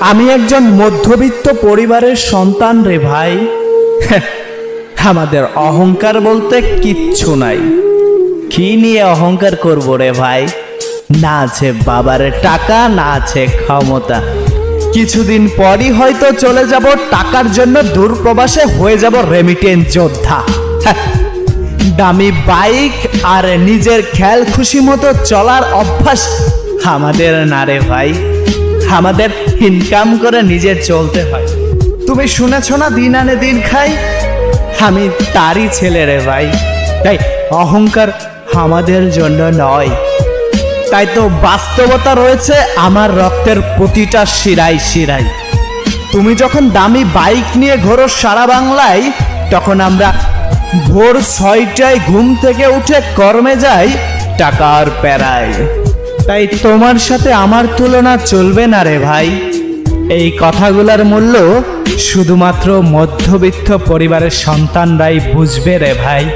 আমি একজন মধ্যবিত্ত পরিবারের সন্তান রে ভাই। আমাদের অহংকার বলতে কিচ্ছু নাই। কি নিয়ে অহংকার করব রে ভাই? না আছে বাবার টাকা, না আছে ক্ষমতা। কিছুদিন পরই হয়তো চলে যাব টাকার জন্য দূরপ্রবাসে, হয়ে যাব রেমিটেন্স যোদ্ধা। দামি বাইক আর নিজের খেয়াল খুশি মতো চলার অভ্যাস আমাদের না রে ভাই। আমাদের ইনকাম করে নিজে চলতে হয়। তুমি শুনেছ না, দিন আনে দিন খাই। আমি তারই ছেলে রে ভাই। তাই অহংকার আমাদের জন্য নয়। তাই তো বাস্তবতা রয়েছে আমার রক্তের প্রতিটা শিরায় শিরায়। তুমি যখন দামি বাইক নিয়ে ঘোরো সারা বাংলায়, তখন আমরা ভোর 6টায় ঘুম থেকে উঠে কর্মে যাই টাকার প্যারায়। তাই তোমার সাথে আমার তুলনা চলবে না রে ভাই। এই কথাগুলোর মূল্য শুধুমাত্র মধ্যবিত্ত পরিবারের সন্তানরাই বুঝবে রে ভাই।